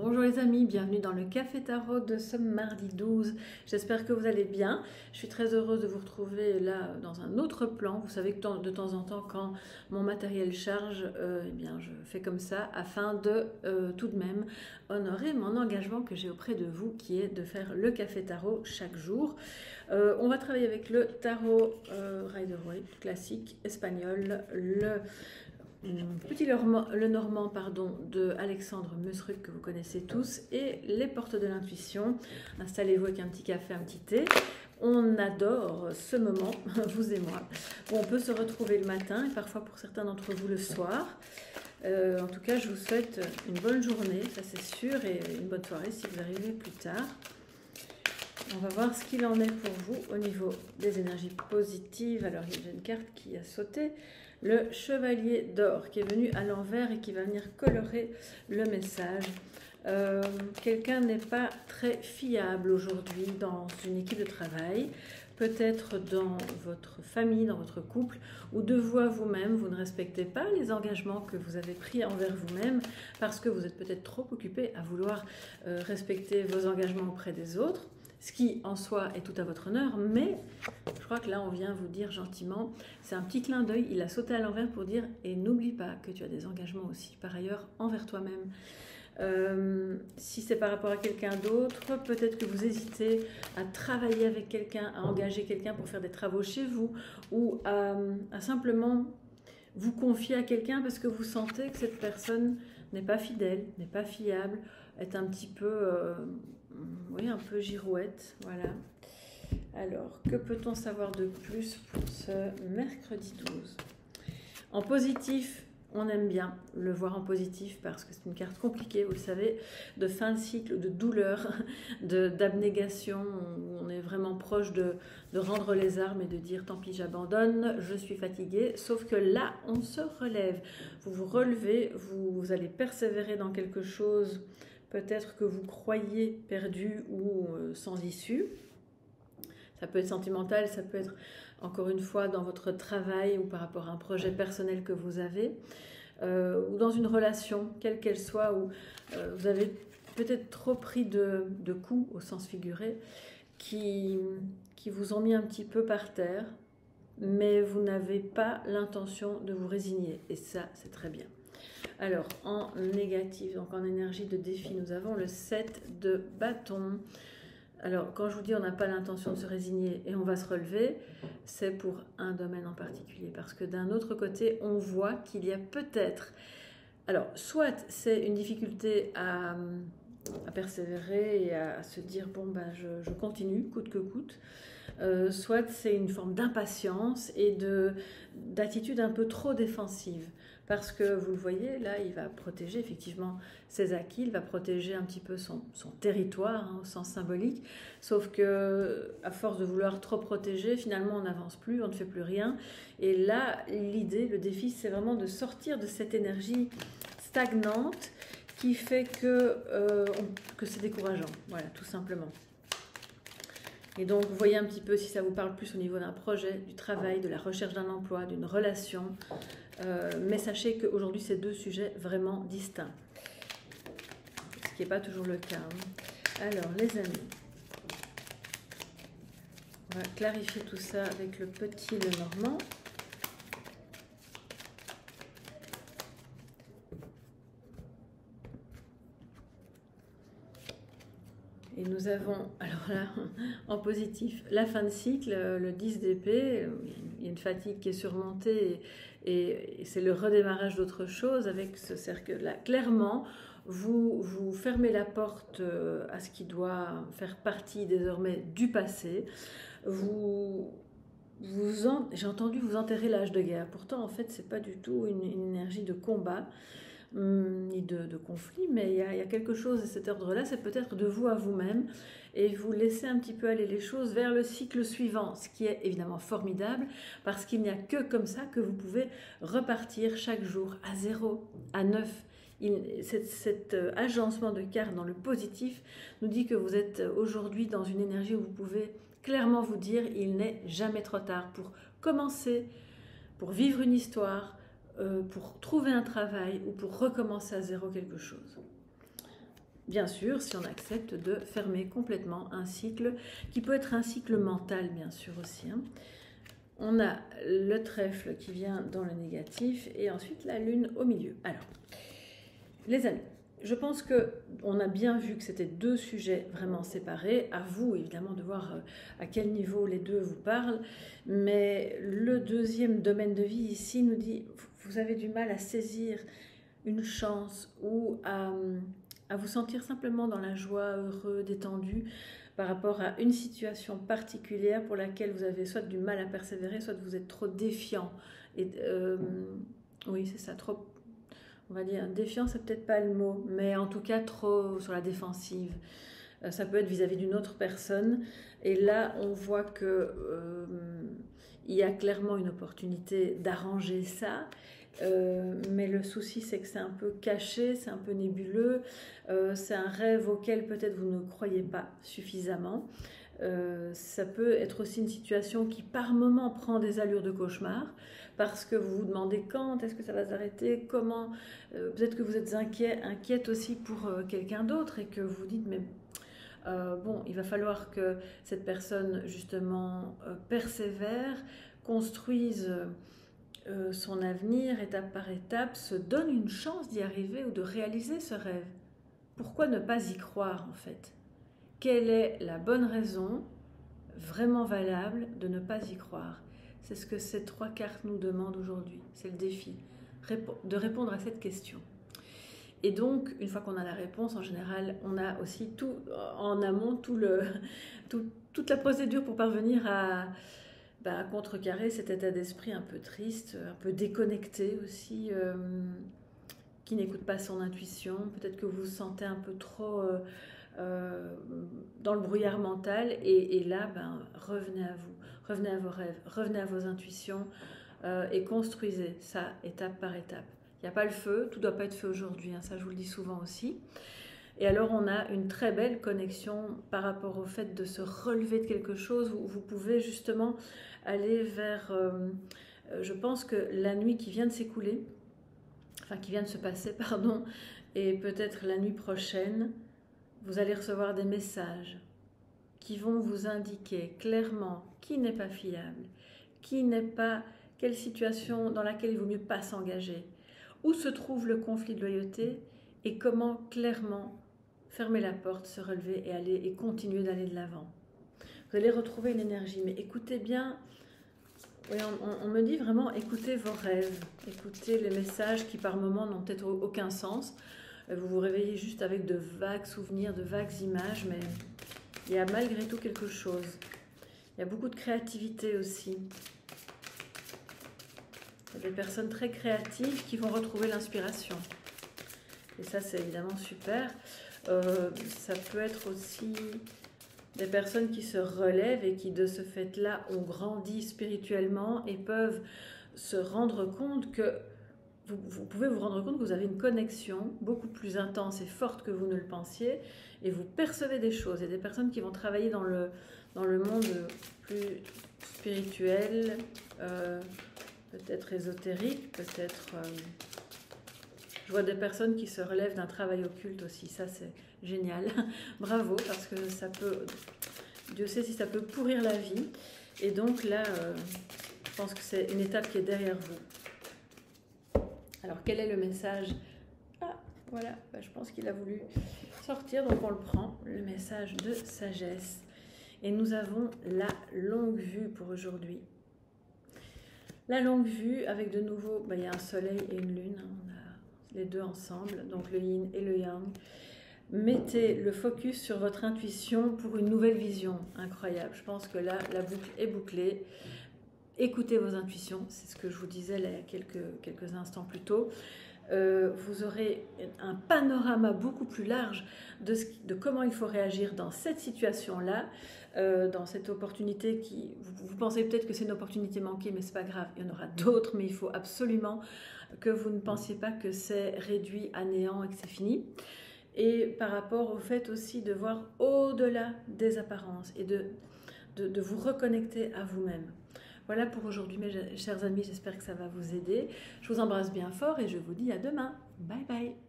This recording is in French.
Bonjour les amis, bienvenue dans le Café Tarot de ce mardi 12. J'espère que vous allez bien. Je suis très heureuse de vous retrouver là dans un autre plan. Vous savez que de temps en temps, quand mon matériel charge, eh bien, je fais comme ça afin de tout de même honorer mon engagement que j'ai auprès de vous, qui est de faire le Café Tarot chaque jour. On va travailler avec le tarot Rider-Waite classique espagnol, le normand pardon, de Alexandre Meussruck que vous connaissez tous, et les portes de l'intuition. Installez-vous avec un petit café, un petit thé. On adore ce moment, vous et moi, où on peut se retrouver le matin et parfois pour certains d'entre vous le soir. En tout cas, je vous souhaite une bonne journée, ça c'est sûr, et une bonne soirée si vous arrivez plus tard. On va voir ce qu'il en est pour vous au niveau des énergies positives. Alors, il y a une carte qui a sauté. Le chevalier d'or qui est venu à l'envers et qui va venir colorer le message. Quelqu'un n'est pas très fiable aujourd'hui dans une équipe de travail, peut-être dans votre famille, dans votre couple, ou de vous à vous-même. Vous ne respectez pas les engagements que vous avez pris envers vous-même parce que vous êtes peut-être trop occupé à vouloir respecter vos engagements auprès des autres. Ce qui en soi est tout à votre honneur, mais je crois que là on vient vous dire gentiment, c'est un petit clin d'œil, il a sauté à l'envers pour dire et n'oublie pas que tu as des engagements aussi par ailleurs envers toi-même. Si c'est par rapport à quelqu'un d'autre, peut-être que vous hésitez à travailler avec quelqu'un, à engager quelqu'un pour faire des travaux chez vous, ou à simplement vous confier à quelqu'un parce que vous sentez que cette personne n'est pas fidèle, n'est pas fiable, est un petit peu... oui, un peu girouette, voilà. Alors, que peut-on savoir de plus pour ce mercredi 12? En positif, on aime bien le voir en positif parce que c'est une carte compliquée, vous le savez, de fin de cycle, de douleur, d'abnégation, où on est vraiment proche de rendre les armes et de dire tant pis j'abandonne, je suis fatiguée, sauf que là on se relève, vous vous relevez, vous allez persévérer dans quelque chose peut-être que vous croyez perdu ou sans issue. Ça peut être sentimental, ça peut être encore une fois dans votre travail ou par rapport à un projet personnel que vous avez, ou dans une relation, quelle qu'elle soit, où vous avez peut-être trop pris de coups au sens figuré, qui vous ont mis un petit peu par terre, mais vous n'avez pas l'intention de vous résigner, et ça c'est très bien. Alors, en négatif, donc en énergie de défi, nous avons le 7 de bâton. Alors, quand je vous dis on n'a pas l'intention de se résigner et on va se relever, c'est pour un domaine en particulier. Parce que d'un autre côté, on voit qu'il y a peut-être... Alors, soit c'est une difficulté à persévérer et à se dire, bon, ben, je continue, coûte que coûte. Soit c'est une forme d'impatience et d'attitude un peu trop défensive. Parce que vous le voyez, là, il va protéger effectivement ses acquis, il va protéger un petit peu son territoire, hein, au sens symbolique. Sauf que, à force de vouloir trop protéger, finalement, on n'avance plus, on ne fait plus rien. Et là, l'idée, le défi, c'est vraiment de sortir de cette énergie stagnante qui fait que c'est décourageant. Voilà, tout simplement. Et donc, vous voyez un petit peu si ça vous parle plus au niveau d'un projet, du travail, de la recherche d'un emploi, d'une relation. Mais sachez qu'aujourd'hui, c'est deux sujets vraiment distincts. Ce qui n'est pas toujours le cas. Hein. Alors, les amis, on va clarifier tout ça avec le petit Lenormand. Et nous avons, alors là, en positif, la fin de cycle, le 10 d'épée, il y a une fatigue qui est surmontée et c'est le redémarrage d'autre chose avec ce cercle-là. Clairement, vous fermez la porte à ce qui doit faire partie désormais du passé. J'ai entendu vous enterrer l'âge de guerre. Pourtant, en fait, c'est pas du tout une énergie de combat ni de conflit, mais il y a quelque chose de cet ordre-là, c'est peut-être de vous à vous-même, et vous laissez un petit peu aller les choses vers le cycle suivant, ce qui est évidemment formidable, parce qu'il n'y a que comme ça que vous pouvez repartir chaque jour à 0, à 9. Cet agencement de cartes dans le positif nous dit que vous êtes aujourd'hui dans une énergie où vous pouvez clairement vous dire il n'est jamais trop tard pour commencer, pour vivre une histoire, pour trouver un travail ou pour recommencer à zéro quelque chose. Bien sûr, si on accepte de fermer complètement un cycle, qui peut être un cycle mental, bien sûr aussi. Hein. On a le trèfle qui vient dans le négatif et ensuite la lune au milieu. Alors, les amis, je pense qu'on a bien vu que c'était deux sujets vraiment séparés. À vous, évidemment, de voir à quel niveau les deux vous parlent. Mais le deuxième domaine de vie ici nous dit, vous avez du mal à saisir une chance ou à vous sentir simplement dans la joie, heureux, détendu par rapport à une situation particulière pour laquelle vous avez soit du mal à persévérer, soit vous êtes trop défiant. Et, oui, c'est ça, trop... On va dire, défiant, c'est peut-être pas le mot, mais en tout cas trop sur la défensive. Ça peut être vis-à-vis d'une autre personne. Et là, on voit que il y a clairement une opportunité d'arranger ça. Mais le souci, c'est que c'est un peu caché, c'est un peu nébuleux. C'est un rêve auquel peut-être vous ne croyez pas suffisamment. Ça peut être aussi une situation qui par moment prend des allures de cauchemar parce que vous vous demandez quand est-ce que ça va s'arrêter, comment, peut-être que vous êtes inquiète aussi pour quelqu'un d'autre et que vous dites mais bon, il va falloir que cette personne justement persévère, construise son avenir étape par étape, se donne une chance d'y arriver ou de réaliser ce rêve. Pourquoi ne pas y croire en fait ? Quelle est la bonne raison vraiment valable de ne pas y croire? C'est ce que ces trois cartes nous demandent aujourd'hui. C'est le défi, de répondre à cette question. Et donc, une fois qu'on a la réponse, en général, on a aussi tout en amont, toute la procédure pour parvenir à contrecarrer cet état d'esprit un peu triste, un peu déconnecté aussi, qui n'écoute pas son intuition. Peut-être que vous vous sentez un peu trop... dans le brouillard mental et là revenez à vous, revenez à vos rêves, revenez à vos intuitions et construisez ça étape par étape. Il n'y a pas le feu, tout ne doit pas être fait aujourd'hui, hein, ça je vous le dis souvent aussi. Et alors on a une très belle connexion par rapport au fait de se relever de quelque chose. Vous pouvez justement aller vers, je pense que la nuit qui vient de s'écouler, enfin qui vient de se passer, pardon, et peut-être la nuit prochaine, vous allez recevoir des messages qui vont vous indiquer clairement qui n'est pas fiable, qui n'est pas, quelle situation dans laquelle il vaut mieux pas s'engager, où se trouve le conflit de loyauté et comment clairement fermer la porte, se relever et aller et continuer d'aller de l'avant. Vous allez retrouver une énergie, mais écoutez bien, oui, on me dit vraiment écoutez vos rêves, écoutez les messages qui par moments n'ont peut-être aucun sens. Vous vous réveillez juste avec de vagues souvenirs, de vagues images, mais il y a malgré tout quelque chose. Il y a beaucoup de créativité aussi. Il y a des personnes très créatives qui vont retrouver l'inspiration. Et ça, c'est évidemment super. Ça peut être aussi des personnes qui se relèvent et qui, de ce fait-là, ont grandi spirituellement et peuvent se rendre compte que vous pouvez vous rendre compte que vous avez une connexion beaucoup plus intense et forte que vous ne le pensiez et vous percevez des choses. Il y a des personnes qui vont travailler dans le monde plus spirituel, peut-être ésotérique, peut-être... je vois des personnes qui se relèvent d'un travail occulte aussi. Ça, c'est génial. Bravo, parce que ça peut... Dieu sait si ça peut pourrir la vie. Et donc là, je pense que c'est une étape qui est derrière vous. Alors, quel est le message? Ah, voilà, je pense qu'il a voulu sortir, donc on le prend, le message de sagesse. Et nous avons la longue vue pour aujourd'hui. La longue vue, avec de nouveau, il y a un soleil et une lune, on a les deux ensemble, donc le yin et le yang. Mettez le focus sur votre intuition pour une nouvelle vision incroyable. Je pense que là, la boucle est bouclée. Écoutez vos intuitions, c'est ce que je vous disais là, il y a quelques instants plus tôt. Vous aurez un panorama beaucoup plus large de comment il faut réagir dans cette situation-là, dans cette opportunité qui... Vous pensez peut-être que c'est une opportunité manquée, mais ce n'est pas grave, il y en aura d'autres, mais il faut absolument que vous ne pensiez pas que c'est réduit à néant et que c'est fini. Et par rapport au fait aussi de voir au-delà des apparences et de vous reconnecter à vous-même. Voilà pour aujourd'hui, mes chers amis, j'espère que ça va vous aider. Je vous embrasse bien fort et je vous dis à demain. Bye bye.